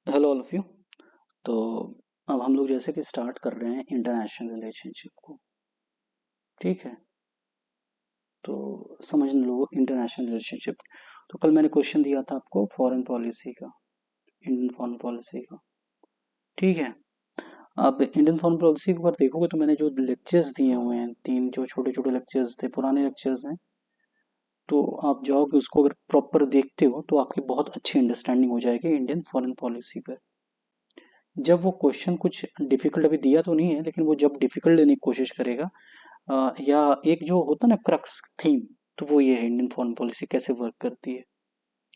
Hello all of you. तो अब हम लोग जैसे कि स्टार्ट कर रहे हैं इंटरनेशनल रिलेशनशिप को। ठीक है, तो समझ लो इंटरनेशनल रिलेशनशिप। तो कल मैंने क्वेश्चन दिया था आपको फॉरेन पॉलिसी का, इंडियन फॉरेन पॉलिसी का। ठीक है, आप इंडियन फॉरेन पॉलिसी को अगर देखोगे तो मैंने जो लेक्चर्स दिए हुए हैं, तीन जो छोटे छोटे लेक्चर्स थे, पुराने लेक्चर्स हैं, तो आप जाओगे उसको अगर प्रॉपर देखते हो तो आपकी बहुत अच्छी अंडरस्टैंडिंग हो जाएगी इंडियन फॉरेन पॉलिसी पर। जब वो क्वेश्चन कुछ डिफिकल्ट अभी दिया तो नहीं है, लेकिन वो जब डिफिकल्ट देने की कोशिश करेगा, या एक जो होता है ना क्रक्स थीम, तो वो ये है इंडियन फॉरेन पॉलिसी कैसे वर्क करती है,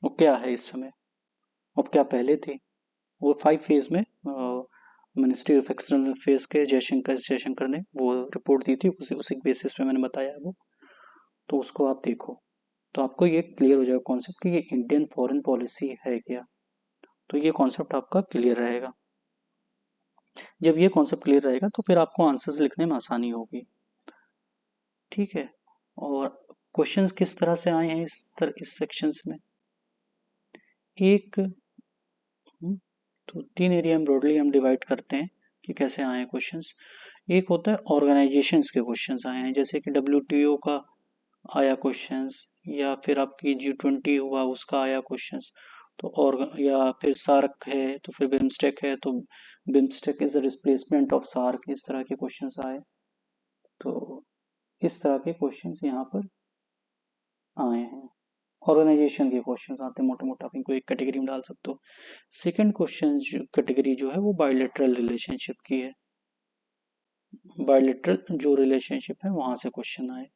वो क्या है इस समय, अब क्या पहले थी। वो 5 फेज में मिनिस्ट्री ऑफ एक्सटर्नल अफेयर्स के जयशंकर ने वो रिपोर्ट दी थी, उसी उसी बेसिस पे मैंने बताया वो। तो उसको आप देखो तो आपको ये क्लियर हो जाएगा कॉन्सेप्ट कि ये इंडियन फॉरेन पॉलिसी है क्या। तो ये कॉन्सेप्ट आपका क्लियर रहेगा। जब ये कॉन्सेप्ट क्लियर रहेगा तो फिर आपको आंसर्स लिखने में आसानी होगी। ठीक है, और क्वेश्चंस किस तरह से आए हैं इस सेक्शंस में। एक तो तीन एरिया में ब्रॉडली हम डिवाइड करते हैं कि कैसे आए हैं क्वेश्चंस। एक होता है ऑर्गेनाइजेशंस के क्वेश्चंस आए हैं, जैसे कि डब्ल्यूटीओ का आया क्वेश्चंस, या फिर आपकी G20 हुआ उसका आया क्वेश्चंस। तो और या फिर सार्क है तो फिर बिम्स्टेक है, तो BIMSTEC is a replacement of SAARC, इस तरह के क्वेश्चंस आए। तो इस तरह के क्वेश्चंस यहाँ पर आए हैं। ऑर्गेनाइजेशन के क्वेश्चंस आते हैं मोटे मोटे, आप इनको एक कैटेगरी में डाल सकते हो। सेकंड क्वेश्चन कैटेगरी जो है वो बायलैटरल रिलेशनशिप की है। बायलैटरल जो रिलेशनशिप है वहां से क्वेश्चन आए।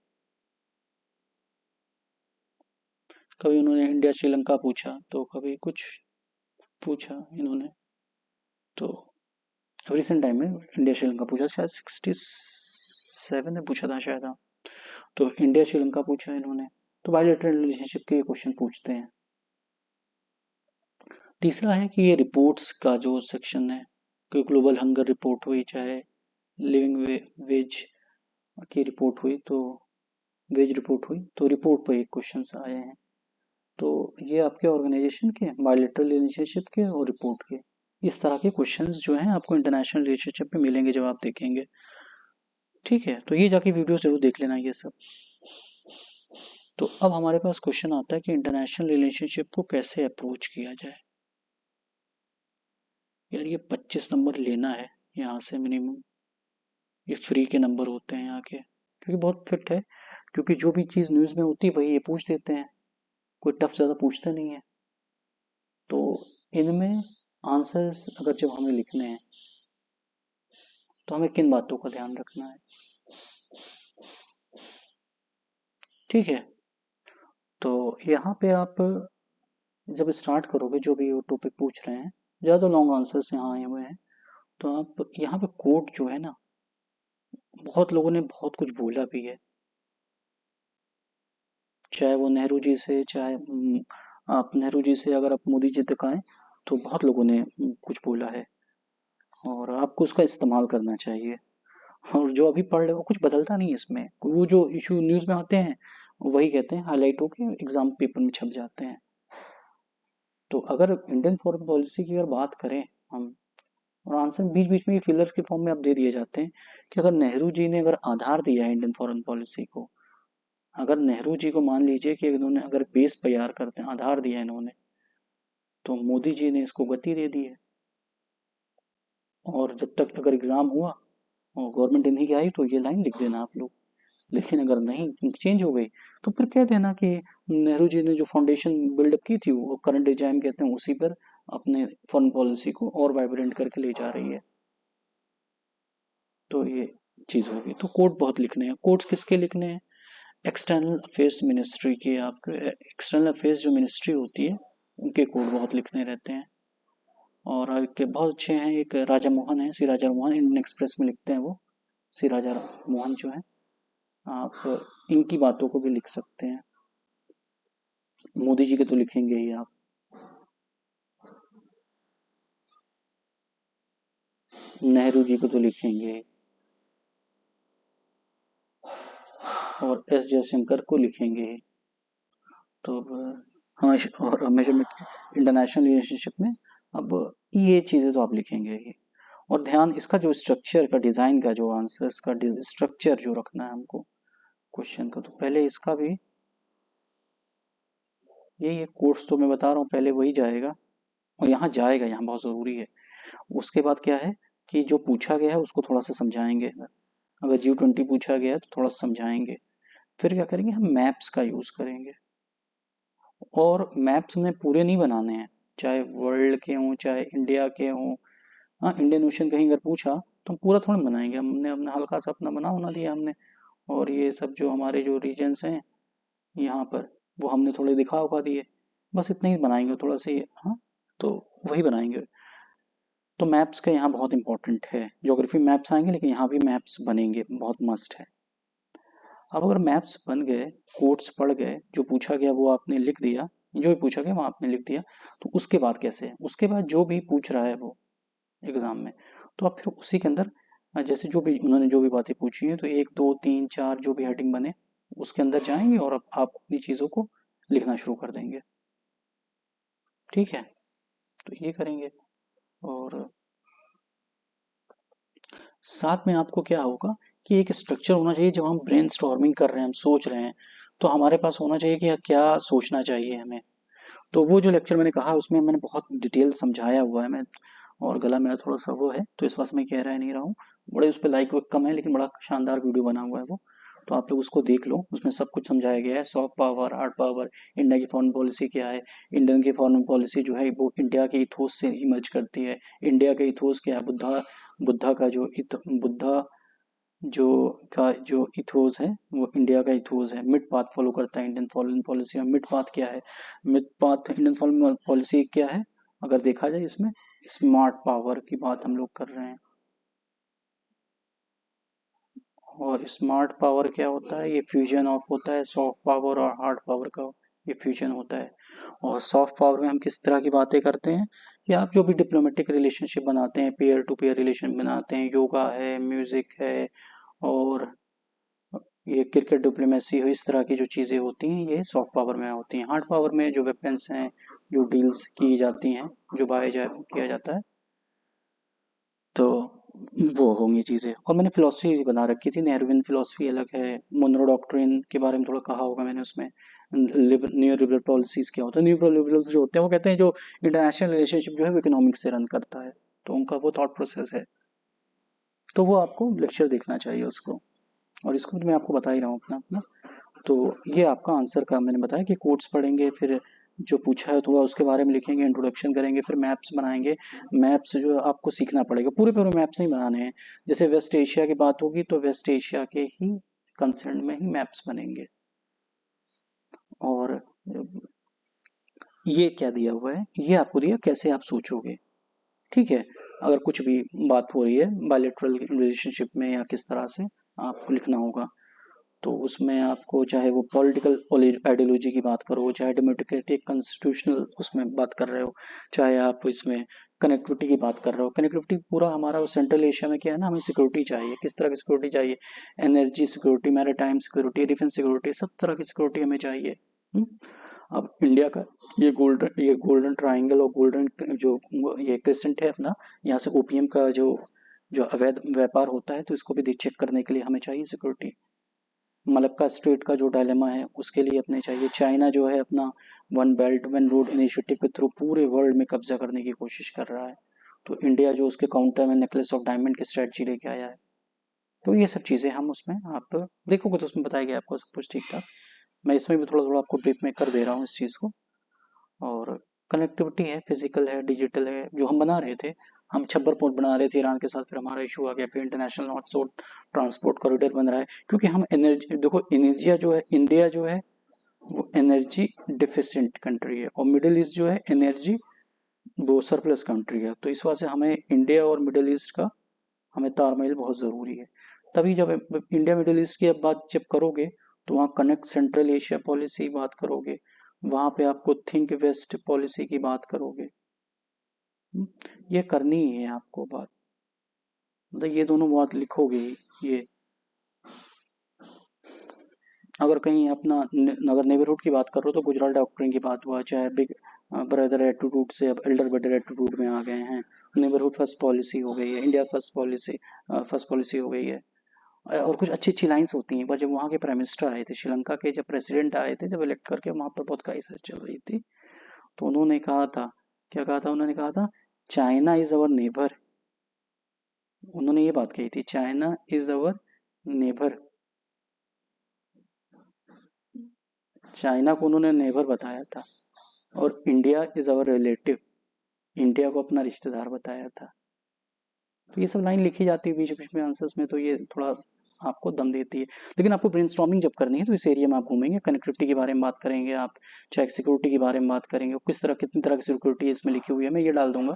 कभी उन्होंने इंडिया श्रीलंका पूछा, तो कभी कुछ पूछा इन्होंने। तो रिसेंट टाइम में इंडिया श्रीलंका पूछा, शायद 67 में पूछा था शायद, हाँ। तो इंडिया श्रीलंका पूछा इन्होंने। तो बायलैटरल रिलेशनशिप के क्वेश्चन पूछते हैं। तीसरा है कि ये रिपोर्ट्स का जो सेक्शन है, कि ग्लोबल हंगर रिपोर्ट हुई, चाहे लिविंग वेज की रिपोर्ट हुई, तो वेज रिपोर्ट हुई, तो रिपोर्ट पर एक क्वेश्चन आए हैं। तो ये आपके ऑर्गेनाइजेशन के, बायलैटरल रिलेशनशिप के और रिपोर्ट के, इस तरह के क्वेश्चंस जो हैं आपको इंटरनेशनल रिलेशनशिप में मिलेंगे जब आप देखेंगे। ठीक है, तो ये जाके वीडियो जरूर देख लेना ये सब। तो अब हमारे पास क्वेश्चन आता है कि इंटरनेशनल रिलेशनशिप को कैसे अप्रोच किया जाए। यार ये 25 नंबर लेना है यहाँ से मिनिमम, ये फ्री के नंबर होते हैं यहाँ के, क्योंकि बहुत फिट है। क्योंकि जो भी चीज़ न्यूज़ में होती है वही ये पूछ देते हैं, कोई टफ ज़्यादा पूछते नहीं है। तो इनमें आंसर्स अगर जब हमें लिखने हैं तो हमें किन बातों का ध्यान रखना है। ठीक है, तो यहाँ पे आप जब स्टार्ट करोगे, जो भी टॉपिक पूछ रहे हैं, ज़्यादा लॉन्ग आंसर्स यहाँ आए हुए हैं, तो आप यहाँ पे कोट जो है ना, बहुत लोगों ने बहुत कुछ बोला भी है, चाहे वो नेहरू जी से, चाहे आप नेहरू जी से अगर आप मोदी जी तक आए, तो बहुत लोगों ने कुछ बोला है, और आपको उसका इस्तेमाल करना चाहिए। और जो अभी पढ़ रहे हो कुछ बदलता नहीं है इसमें, वो जो इशू न्यूज़ में आते हैं वही कहते हैं, हाईलाइट होके एग्जाम पेपर में छप जाते हैं। तो अगर इंडियन फॉरेन पॉलिसी की अगर बात करें हम, और आंसर बीच बीच में ये फिलर्स के फॉर्म में आप दे दिए जाते हैं, कि अगर नेहरू जी ने अगर आधार दिया है इंडियन फॉरेन पॉलिसी को, अगर नेहरू जी को मान लीजिए कि इन्होंने अगर बेस तैयार करते हैं, आधार दिया इन्होंने, तो मोदी जी ने इसको गति दे दी है। और जब तक अगर एग्जाम हुआ और गवर्नमेंट इन्हीं की आई, तो ये लाइन लिख देना आप लोग। लेकिन अगर नहीं चेंज हो गई, तो फिर कह देना कि नेहरू जी ने जो फाउंडेशन बिल्डअप की थी वो करंट डिजाइन कहते हैं, उसी पर अपने फॉरेन पॉलिसी को और वाइब्रेंट करके ले जा रही है। तो ये चीज होगी। तो कोड बहुत लिखने हैं। कोड्स किसके लिखने हैं? एक्सटर्नल अफेयर्स मिनिस्ट्री के, आपके एक्सटर्नल अफेयर्स जो मिनिस्ट्री होती है उनके कोड बहुत लिखने रहते हैं। और के बहुत अच्छे हैं, एक राजा मोहन है, सी राजा मोहन, इंडियन एक्सप्रेस में लिखते हैं वो, सी राजा मोहन जो है। आप इनकी बातों को भी लिख सकते हैं। मोदी जी के तो लिखेंगे ही आप। नेहरू जी को तो लिखेंगे, और एस जयशंकर को लिखेंगे। तो हमेशा और हमेशा इंटरनेशनल रिलेशनशिप में अब ये चीज़ें तो आप लिखेंगे ही। और ध्यान इसका जो स्ट्रक्चर का डिज़ाइन का जो आंसर्स का स्ट्रक्चर जो रखना है हमको क्वेश्चन का, तो पहले इसका भी यही है। कोर्स तो मैं बता रहा हूँ पहले वही जाएगा, और यहाँ जाएगा, यहाँ बहुत ज़रूरी है। उसके बाद क्या है कि जो पूछा गया है उसको थोड़ा सा समझाएंगे। अगर G20 पूछा गया है तो थोड़ा सा समझाएंगे। फिर क्या करेंगे, हम मैप्स का यूज़ करेंगे। और मैप्स हमने पूरे नहीं बनाने हैं, चाहे वर्ल्ड के हों चाहे इंडिया के हों। हाँ, इंडियन ओशन कहीं अगर पूछा तो हम पूरा थोड़ा बनाएंगे, हमने अपना हल्का सा अपना बना दिया हमने। और ये सब जो हमारे जो रीजन्स हैं यहाँ पर, वो हमने थोड़े दिखा उखा दिए, बस इतना ही बनाएंगे थोड़ा सा ये। हाँ, तो वही बनाएंगे। तो मैप्स का यहाँ बहुत इंपॉर्टेंट है। ज्योग्राफी मैप्स आएंगे लेकिन यहाँ भी मैप्स बनेंगे, बहुत मस्ट है। अब अगर मैप्स बन गए, कोट्स पढ़ गए, जो पूछा गया वो आपने लिख दिया, जो भी पूछा गया वो आपने लिख दिया, तो उसके बाद कैसे है, उसके बाद जो भी पूछ रहा है वो एग्जाम में, तो आप फिर उसी के अंदर जैसे जो भी उन्होंने जो भी बातें पूछी हैं, तो 1 2 3 4 जो भी हेडिंग बने उसके अंदर जाएंगे और आप अपनी चीज़ों को लिखना शुरू कर देंगे। ठीक है, तो ये करेंगे। और साथ में आपको क्या होगा कि एक स्ट्रक्चर होना चाहिए। जब हम ब्रेन स्टॉर्मिंग कर रहे हैं, हम सोच रहे हैं, तो हमारे पास होना चाहिए कि क्या सोचना चाहिए हमें। तो वो जो लेक्चर मैंने कहा उसमें मैंने बहुत डिटेल समझाया हुआ है मैं। और गला मेरा थोड़ा सा वो है तो इस वजह मैं कह रहा नहीं रहा हूँ। बड़े उस पर लाइक कम है लेकिन बड़ा शानदार वीडियो बना हुआ है वो। तो आप लोग उसको देख लो, उसमें सब कुछ समझाया गया है। Soft power, hard power, India की फॉरेन पॉलिसी क्या है। इंडियन की फॉरेन पॉलिसी जो है वो इंडिया के इथोस से इमर्ज करती है। इंडिया का इथोस क्या है, बुद्धा बुद्धा का जो बुद्धा जो जो इथोस है वो इंडिया का इथोस है। मिड पाथ फॉलो करता है इंडियन फॉरेन पॉलिसी। और मिड पाथ क्या है, mid path Indian foreign policy क्या है, अगर देखा जाए इसमें स्मार्ट पावर की बात हम लोग कर रहे हैं। और स्मार्ट पावर क्या होता है, ये फ्यूजन ऑफ होता है सॉफ्ट पावर और हार्ड पावर का, ये फ्यूजन होता है। और सॉफ्ट पावर में हम किस तरह की बातें करते हैं कि आप जो भी डिप्लोमेटिक रिलेशनशिप बनाते हैं, पेयर टू पेयर रिलेशन बनाते हैं, योगा है, म्यूजिक है, और ये क्रिकेट डिप्लोमेसी हो, इस तरह की जो चीज़ें होती हैं ये सॉफ्ट पावर में होती हैं। हार्ड पावर में जो वेपन्स हैं, जो डील्स की जाती हैं, जो किया जाता है, तो वो होंगी चीज़ें। और मैंने फिलोसफी बना रखी थी, नेहरूविन फिलोसफी अलग है। मोनरो डॉक्ट्रिन के बारे में थोड़ा कहा होगा मैंने उसमें। न्यू लिबरल पॉलिसीज क्या होता है, न्यू लिबरल जो होते हैं वो कहते हैं जो इंटरनेशनल रिलेशनशिप जो है वो इकोनॉमिक्स से रन करता है, तो उनका वो थॉट प्रोसेस है। तो वो आपको लेक्चर देखना चाहिए उसको। और इसको तो मैं आपको बता ही रहा हूँ अपना अपना। तो ये आपका आंसर का मैंने बताया कि कोट्स पढ़ेंगे, फिर जो पूछा है थोड़ा उसके बारे में लिखेंगे, इंट्रोडक्शन करेंगे, फिर मैप्स बनाएंगे। मैप्स जो आपको सीखना पड़ेगा, पूरे पूरे मैप्स नहीं बनाने हैं। जैसे वेस्ट एशिया की बात होगी तो वेस्ट एशिया के ही कंसर्न में ही मैप्स बनेंगे। और ये क्या दिया हुआ है, ये आपको दिया कैसे आप सोचोगे। ठीक है, अगर कुछ भी बात हो रही है बायलैटरल रिलेशनशिप में या किस तरह से आपको लिखना होगा, तो उसमें आपको चाहे वो पॉलिटिकल आइडियोलॉजी की बात करो, चाहे डेमोक्रेटिक कॉन्स्टिट्यूशनल उसमें बात कर रहे हो, चाहे आप इसमें कनेक्टिविटी की बात कर रहे हो। कनेक्टिविटी पूरा हमारा सेंट्रल एशिया में क्या है ना, हमें सिक्योरिटी चाहिए। किस तरह की सिक्योरिटी चाहिए, energy security, maritime security, defence security, सब तरह की सिक्योरिटी हमें चाहिए। अब इंडिया का ये गोल्डन ट्राइंगल और गोल्डन जो ये क्रिसेंट है अपना, यहाँ से ओपीएम का जो जो अवैध व्यापार होता है, तो इसको भी चेक करने के लिए हमें चाहिए सिक्योरिटी। मलक्का स्ट्रेट का जो डायलेमा है उसके लिए अपने चाहिए। चाइना जो है अपना one belt one road initiative के थ्रू पूरे वर्ल्ड में कब्जा करने की कोशिश कर रहा है, तो इंडिया जो उसके काउंटर में नेकलेस ऑफ डायमंड की स्ट्रेटजी लेके आया है। तो ये सब चीज़ें हम उसमें आप देखोगे तो उसमें बताया गया आपको सब कुछ ठीक ठाक। मैं इसमें भी थोड़ा थोड़ा आपको ब्रीफ में कर दे रहा हूँ इस चीज़ को। और कनेक्टिविटी है, फिजिकल है, डिजिटल है, जो हम बना रहे थे। हम छब्बर पोर्ट बना रहे थे ईरान के साथ, फिर हमारा इशू आ गया, फिर international north south transport corridor बन रहा है, क्योंकि हम एनर्जी देखो, एनर्जिया जो है इंडिया जो है वो एनर्जी डिफिशिएंट कंट्री है, और मिडिल ईस्ट जो है एनर्जी वो सरप्लस कंट्री है। तो इस वजह से हमें इंडिया और मिडिल ईस्ट का हमें तालमेल बहुत ज़रूरी है। तभी जब इंडिया मिडिल ईस्ट की अब बात जब करोगे, तो वहाँ कनेक्ट सेंट्रल एशिया पॉलिसी बात करोगे, वहाँ पे आपको थिंक वेस्ट पॉलिसी की बात करोगे। ये करनी ही है आपको बात, मतलब ये दोनों बात लिखोगे ही। ये अगर कहीं अपना अगर नेबरहुड की बात करो तो गुजरात डॉक्ट्रिन की बात हुआ, चाहे बिग ब्रदर एटीट्यूड से अब एल्डर ब्रदर एटीट्यूड में आ गए हैं। नेबरहुड फर्स्ट पॉलिसी हो गई है, इंडिया फर्स्ट पॉलिसी हो गई है। और कुछ अच्छी अच्छी लाइंस होती हैं, पर जब वहाँ के प्राइम मिनिस्टर आए थे, श्रीलंका के जब प्रेसिडेंट आए थे, जब इलेक्ट करके, वहाँ पर बहुत क्राइसिस चल रही थी, तो उन्होंने कहा था, क्या कहा था उन्होंने, कहा था चाइना इज अवर नेबर। उन्होंने ये बात कही थी, China is our neighbour. China को उन्होंने नेबर बताया था, और India is our relative, India को अपना रिश्तेदार बताया था। तो ये सब लाइन लिखी जाती है बीच बीच में आंसर्स में, तो ये थोड़ा आपको दम देती है। लेकिन आपको ब्रेनस्टॉर्मिंग जब करनी है तो इस एरिया में आप घूमेंगे, कनेक्टिविटी के बारे में बात करेंगे आप, चाहे सिक्योरिटी के बारे में बात करेंगे, किस तरह कितनी तरह की सिक्योरिटी इसमें लिखी हुई है, मैं ये डाल दूंगा।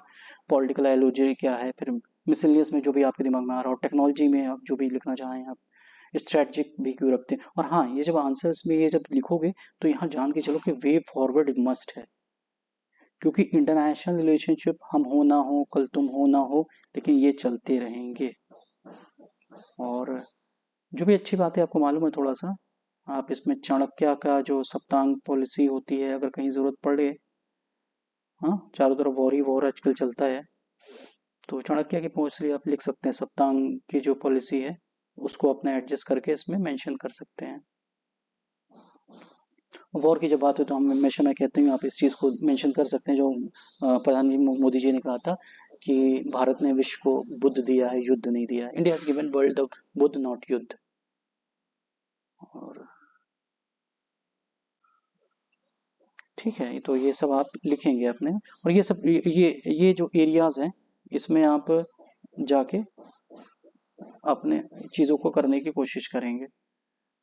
पॉलिटिकल आइडियोलॉजी क्या है, फिर मिसलिनियस में जो भी आपके दिमाग में आ रहा हो, टेक्नोलॉजी में आप जो भी लिखना चाहें आप, स्ट्रेटजिक भी क्यों रखते हैं। और हाँ, ये जब आंसर्स में ये जब लिखोगे तो यहाँ जान के चलो कि वे फॉरवर्ड मस्ट है, क्योंकि इंटरनेशनल रिलेशनशिप हम हो ना हो, कल तुम हो ना हो, लेकिन ये चलते रहेंगे। और जो भी अच्छी बात है आपको मालूम है थोड़ा सा, आप इसमें चाणक्य का जो सप्तांग पॉलिसी होती है, अगर कहीं जरूरत पड़े, हाँ, चारों तरफ वॉर ही वॉर आजकल चलता है, तो चाणक्य की पॉलिसी आप लिख सकते हैं, सप्तांग की जो पॉलिसी है उसको अपने एडजस्ट करके इसमें मेंशन कर सकते हैं। वॉर की जब बात है तो हम हमेशा, मैं कहती हूँ आप इस चीज़ को मेंशन कर सकते हैं, जो प्रधानमंत्री मोदी जी ने कहा था कि भारत ने विश्व को बुद्ध दिया है, युद्ध नहीं दिया। India has given world of Buddha not युद्ध। और ठीक है, तो ये सब आप लिखेंगे अपने, और ये सब ये जो एरियाज हैं इसमें आप जाके अपने चीज़ों को करने की कोशिश करेंगे।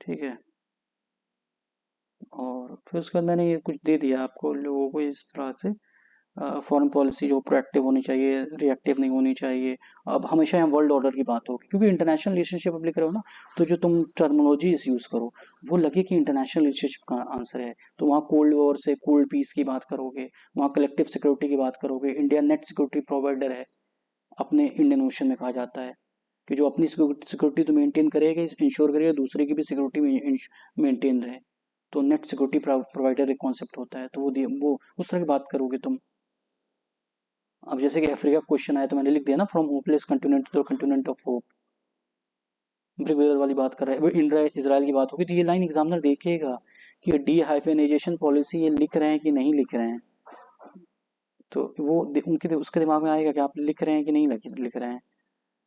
ठीक है, और फिर उसके बाद मैंने ये कुछ दे दिया आपको लोगों को इस तरह से। फॉरेन पॉलिसी जो प्रोएक्टिव होनी चाहिए, रिएक्टिव नहीं होनी चाहिए। अब हमेशा यहाँ वर्ल्ड ऑर्डर की बात होगी, क्योंकि इंटरनेशनल रिलेशनशिप आप लिख रहे हो ना, तो जो तुम टर्मिनोलॉजीज यूज करो वो लगे कि इंटरनेशनल रिलेशनशिप का आंसर है, तो वहाँ कोल्ड वॉर से कोल्ड पीस की बात करोगे, वहाँ कलेक्टिव सिक्योरिटी की बात करोगे। इंडिया नेट सिक्योरिटी प्रोवाइडर है अपने इंडियन ओशन में, कहा जाता है कि जो अपनी सिक्योरिटी तो मेंटेन करेगा, इंश्योर करेगा दूसरे की भी सिक्योरिटी मेंटेन रहे, तो नेट सिक्योरिटी प्रोवाइडर एक कॉन्सेप्ट होता है, तो वो उस तरह की बात करोगे तुम। अब जैसे कि अफ्रीका क्वेश्चन आया तो मैंने लिख दिया ना, from hopeless continent to continent of hope. Big brother वाली बात कर रहा है, इंडिया इसराइल की बात होगी, तो ये लाइन एग्जामिनर देखेगा कि डी हाइफेनाइजेशन पॉलिसी ये लिख रहे हैं कि नहीं लिख रहे हैं, तो वो उनके उसके दिमाग में आएगा कि आप लिख रहे हैं कि नहीं लिख रहे हैं।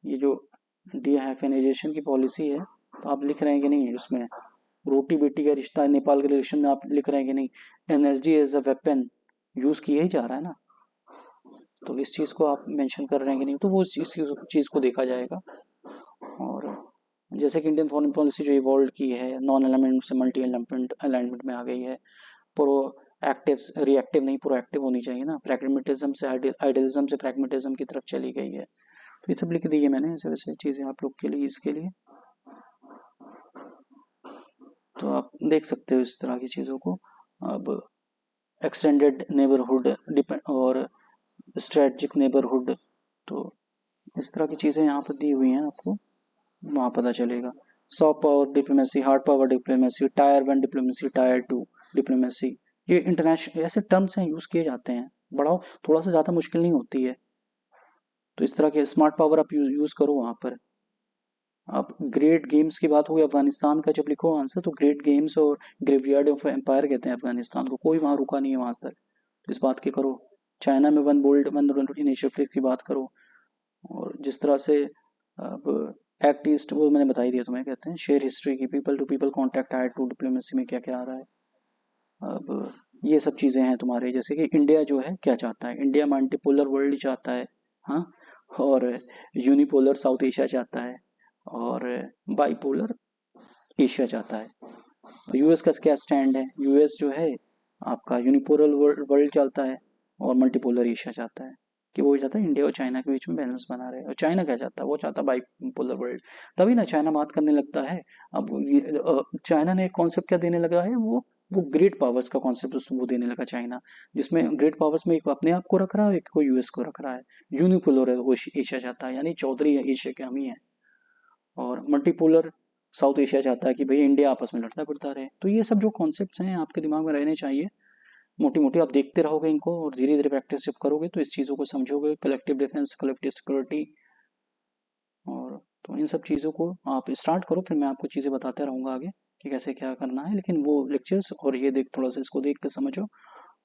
ये जो डी हाइफेनाइजेशन की पॉलिसी है, तो आप लिख रहे हैं कि नहीं, उसमें रोटी बेटी का रिश्ता नेपाल के रिलेशन में आप लिख रहे हैं कि नहीं, energy as a weapon use किया ही जा रहा है ना, तो इस चीज़ को आप मेंशन कर रहे हैं कि नहीं, तो वो इस चीज़ को देखा जाएगा। और जैसे कि इंडियन फॉरेन पॉलिसी जो इवॉल्व की है, नॉन अलाइनमेंट से मल्टी अलाइनमेंट में आ गई है, प्रो एक्टिव रिएक्टिव नहीं प्रोएक्टिव होनी चाहिए ना, प्रैग्मेटिज्म से आइडियलिज्म से प्रैग्मेटिज्म की तरफ चली गई है, तो ये सब लिख दी है मैंने, ऐसे वैसे चीज़ें आप लोग के लिए, इसके लिए तो आप देख सकते हो इस तरह की चीज़ों को। अब एक्सटेंडेड नेबरहुड डिपेंड और स्ट्रेटजिक नेबरहुड, तो इस तरह की चीज़ें यहाँ पर दी हुई हैं, आपको वहाँ पता चलेगा। Soft power diplomacy, hard power diplomacy, tier one diplomacy, tyre two diplomacy, ये इंटरनेशनल ऐसे टर्म्स हैं, यूज किए जाते हैं, बड़ा थोड़ा सा ज़्यादा मुश्किल नहीं होती है, तो इस तरह के स्मार्ट पावर आप यूज करो वहाँ पर। अब ग्रेट गेम्स की बात होगी अफगानिस्तान का, जब लिखो आंसर तो ग्रेट गेम्स और ग्रेवयार्ड ऑफ एम्पायर कहते हैं अफगानिस्तान को, कोई वहाँ रुका नहीं है वहाँ पर, तो इस बात की करो। चाइना में वन बोल्ड वन इनिशिएटिव की बात करो, और जिस तरह से अब एक्ट ईस्ट वो मैंने बता ही दिया तुम्हें, कहते हैं शेयर हिस्ट्री की, people to people contact, tier two diplomacy में क्या क्या आ रहा है। अब ये सब चीज़ें हैं तुम्हारे, जैसे कि इंडिया जो है क्या चाहता है, इंडिया मल्टीपोलर वर्ल्ड चाहता है, हाँ, और यूनिपोलर साउथ एशिया चाहता है, और बाइपोलर एशिया चाहता है। यूएस का क्या स्टैंड है, यूएस जो है आपका यूनिपोलर वर्ल्ड चाहता है, और मल्टीपोलर एशिया चाहता है, कि वो चाहता है इंडिया और चाइना के बीच में बैलेंस बना रहे। और चाइना क्या चाहता है, वो चाहता है बाइपोलर वर्ल्ड, तभी ना चाइना बात करने लगता है। अब चाइना ने एक कॉन्सेप्ट क्या देने लगा है, वो ग्रेट पावर्स का कॉन्सेप्ट वो देने लगा चाइना, जिसमें ग्रेट पावर्स में एक अपने आप को रख रहा है, एक को यूएस को रख रहा है। यूनिपोलर एशिया चाहता है, यानी चौधरी एशिया के हम ही हैं, और मल्टीपोलर साउथ एशिया चाहता है कि भाई इंडिया आपस में लड़ता फिरता रहे। तो ये सब जो कॉन्सेप्ट्स हैं आपके दिमाग में रहने चाहिए, मोटी मोटी आप देखते रहोगे इनको और धीरे धीरे प्रैक्टिस जब करोगे तो इस चीज़ों को समझोगे, कलेक्टिव डिफेंस, कलेक्टिव सिक्योरिटी। और तो इन सब चीज़ों को आप स्टार्ट करो, फिर मैं आपको चीज़ें बताते रहूँगा आगे कि कैसे क्या करना है। लेकिन वो लेक्चर्स और ये देख, थोड़ा सा इसको देख के समझो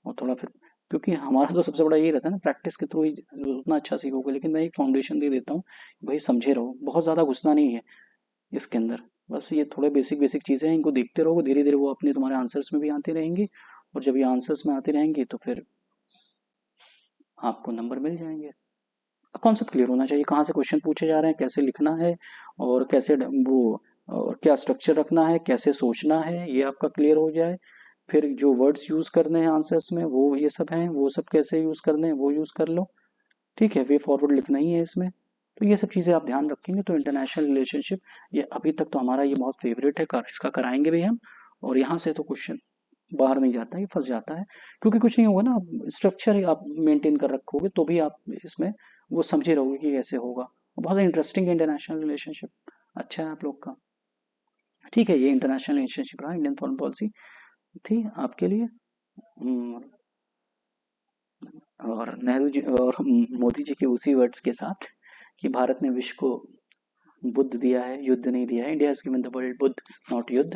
और थोड़ा फिर, क्योंकि हमारा तो सबसे बड़ा यही रहता है ना, प्रैक्टिस के थ्रू ही उतना अच्छा सीखोगे। लेकिन मैं एक फाउंडेशन दे देता हूँ, भाई समझे रहो, बहुत ज़्यादा घुसना नहीं है इसके अंदर। बस ये थोड़े बेसिक बेसिक चीज़ें हैं, इनको देखते रहोगे, धीरे धीरे वो अपने तुम्हारे आंसर्स में भी आती रहेंगी। और जब ये आंसर्स में आती रहेंगी तो फिर आपको नंबर मिल जाएंगे। कॉन्सेप्ट क्लियर होना चाहिए, कहाँ से क्वेश्चन पूछे जा रहे हैं, कैसे लिखना है, और कैसे वो, और क्या स्ट्रक्चर रखना है, कैसे सोचना है, ये आपका क्लियर हो जाए। फिर जो वर्ड्स यूज करने हैं आंसर्स में, वो ये सब हैं, वो सब कैसे यूज करने हैं वो यूज कर लो। ठीक है, वे फॉरवर्ड लिखना ही है इसमें। तो ये सब चीज़ें आप ध्यान रखेंगे तो इंटरनेशनल रिलेशनशिप, ये अभी तक तो हमारा ये बहुत फेवरेट है, इसका कराएंगे भी हम। और यहाँ से तो क्वेश्चन बाहर नहीं जाता है, ये फंस जाता है। क्योंकि कुछ नहीं होगा ना, स्ट्रक्चर आप मेंटेन कर रखोगे तो भी आप इसमें वो समझे रहोगे कि कैसे होगा। बहुत इंटरेस्टिंग इंटरनेशनल रिलेशनशिप, अच्छा है आप लोग का। ठीक है, ये इंटरनेशनल रिलेशनशिप रहा, इंडियन फॉरेन पॉलिसी थी आपके लिए। हम्म, और नेहरू जी और मोदी जी के उसी वर्ड्स के साथ कि भारत ने विश्व को बुद्ध दिया है, युद्ध नहीं दिया है, India has given the world Buddha not युद्ध,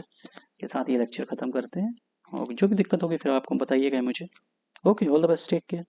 के साथ ये लेक्चर खत्म करते हैं। और जो भी दिक्कत होगी फिर आपको बताइएगा मुझे। Okay, all the best, take care.